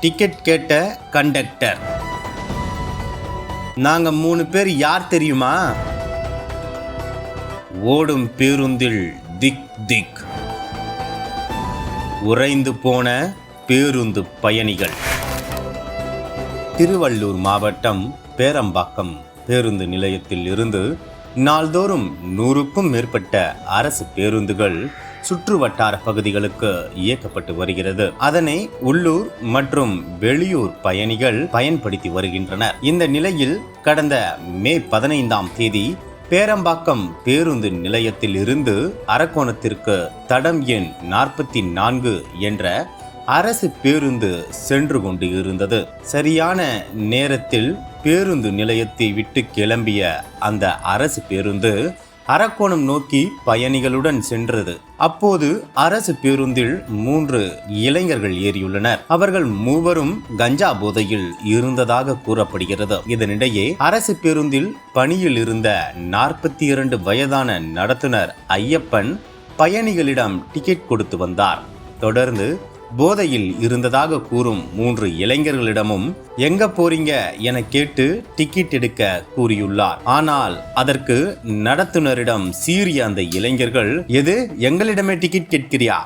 Ticket கேட்ட conductor. நாங்க 3 பேர் யார் தெரியுமா? ஓடும் பேருந்தில் திக் திக், உறைந்து போன பேருந்து பயணிகள். திருவள்ளூர் மாவட்டம் பேரம்பாக்கம் பேருந்து நிலையத்தில் இருந்து நாள்தோறும் 100க்கும் மேற்பட்ட அரசு பேருந்துகள் சுற்று வட்டார பகுதிகளுக்கு இயக்கப்பட்டு வருகிறது. அதனை உள்ளூர் மற்றும் வெளியூர் பயணிகள் பயன்படுத்தி வருகின்றனர். இந்த நிலையில் கடந்த மே 15ஆம் தேதி பேரம்பாக்கம் பேருந்து நிலையத்தில் இருந்து அரக்கோணத்திற்கு தடம் எண் 44 என்ற அரசு பேருந்து சென்று கொண்டு இருந்தது. சரியான நேரத்தில் பேருந்து நிலையத்தை விட்டு கிளம்பிய அந்த அரசு பேருந்து அரக்கோணம் நோக்கி பயணிகளுடன் சென்றது. அப்போது அரசு பேருந்தில் 3 இளைஞர்கள் ஏறியுள்ளனர். அவர்கள் மூவரும் கஞ்சா போதையில் இருந்ததாக கூறப்படுகிறது. இதனிடையே அரசு பேருந்தில் பணியில் இருந்த 42 வயதான நடத்துனர் ஐயப்பன் பயணிகளிடம் டிக்கெட் கொடுத்து வந்தார். தொடர்ந்து போதையில் இருந்ததாக கூறும் 3 இளைஞர்களிடமும் எங்க போறீங்க என கேட்டு டிக்கெட் எடுக்க கூறியுள்ளார். ஆனால் அதற்கு நடத்துனரிடம் சீறிய அந்த இளைஞர்கள், எது எங்களிடமே டிக்கெட் கேட்கிறியா,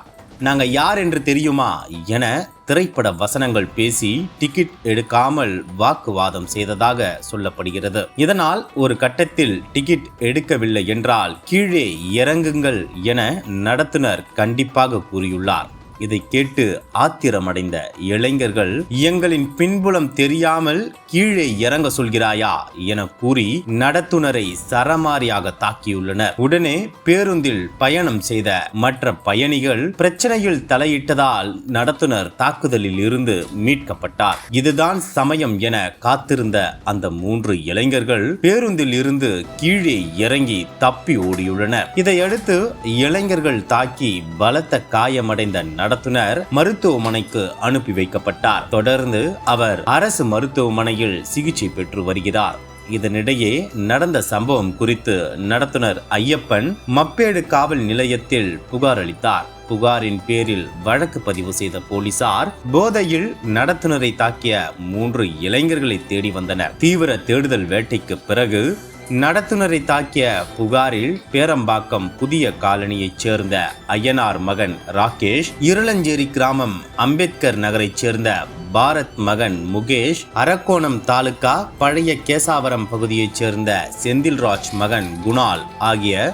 நாங்க யார் என்று தெரியுமா என திரைப்பட வசனங்கள் பேசி டிக்கெட் எடுக்காமல் வாக்குவாதம் செய்ததாக சொல்லப்படுகிறது. இதனால் ஒரு கட்டத்தில் டிக்கெட் எடுக்கவில்லை என்றால் கீழே இறங்குங்கள் என நடத்துனர் கண்டிப்பாக கூறியுள்ளார். இதை கேட்டு ஆத்திரமடைந்த இளைஞர்கள், எங்களின் பின்புலம் தெரியாமல் கீழே இறங்க சொல்கிறாயா என கூறி நடத்துனரை சரமாரியாக தாக்கியுள்ளனர். உடனே பேருந்தில் பயணம் செய்த மற்ற பயணிகள் பிரச்சனையில் தலையிட்டதால் நடத்துனர் தாக்குதலில் இருந்து மீட்கப்பட்டார். இதுதான் சமயம் என காத்திருந்த அந்த 3 இளைஞர்கள் பேருந்தில் இருந்து கீழே இறங்கி தப்பி ஓடியுள்ளனர். இதையடுத்து இளைஞர்கள் தாக்கி பலத்த காயமடைந்த நடத்துனர் மருத்துவமனைக்கு அனுப்பி வைக்கப்பட்டார். தொடர்ந்து அவர் அரசு மருத்துவமனையில் சிகிச்சை பெற்று வருகிறார். இதனிடையே நடந்த சம்பவம் குறித்து நடத்துனர் ஐயப்பன் மப்பேடு காவல் நிலையத்தில் புகார் அளித்தார். புகாரின் பேரில் வழக்கு பதிவு செய்த போலீசார் போதையில் நடத்துனரை தாக்கிய 3 இளைஞர்களை தேடி வந்தனர். தீவிர தேடுதல் வேட்டைக்கு பிறகு நடத்துனரை தாக்கிய புகாரில் பேரம்பாக்கம் புதிய காலனியைச் சேர்ந்த ஐயனார் மகன் ராகேஷ், இருளஞ்சேரி கிராமம் அம்பேத்கர் நகரைச் சேர்ந்த பாரத் மகன் முகேஷ், அரக்கோணம் தாலுகா பழைய கேசாவரம் பகுதியைச் சேர்ந்த செந்தில்ராஜ் மகன் குணால் ஆகிய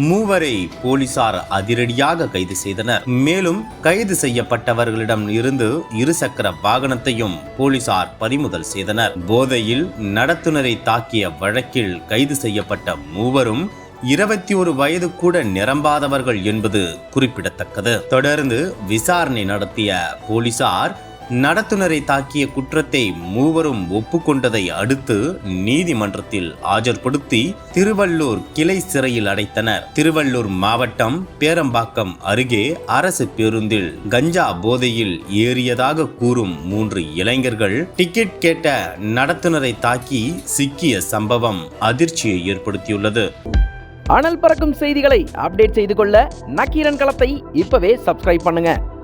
3 போலீசார் அதிரடியாக கைது செய்தனர். மேலும் கைது செய்யப்பட்டவர்களிடம் இருந்து 2 சக்கர வாகனத்தையும் போலீசார் பறிமுதல் செய்தனர். போதையில் நடத்துனரை தாக்கிய வழக்கில் கைது செய்யப்பட்ட 3 21 வயது கூட நிரம்பாதவர்கள் என்பது குறிப்பிடத்தக்கது. தொடர்ந்து விசாரணை நடத்திய போலீசார் நடத்துனரை தாக்கிய குற்றத்தை 3 ஒப்புக்கொண்டதை அடுத்து நீதிமன்றத்தில் ஆஜர்படுத்தி திருவள்ளூர் கிளை சிறையில் அடைத்தனர். திருவள்ளூர் மாவட்டம் பேரம்பாக்கம் அருகே அரசு பேருந்தில் கஞ்சா போதையில் ஏறியதாக கூறும் 3 இளைஞர்கள் டிக்கெட் கேட்ட நடத்துனரை தாக்கி சிக்கிய சம்பவம் அதிர்ச்சியை ஏற்படுத்தியுள்ளது. அனல் பறக்கும் செய்திகளை அப்டேட் செய்து கொள்ள நக்கீரன் களத்தை இப்பவே சப்ஸ்கிரைப் பண்ணுங்க.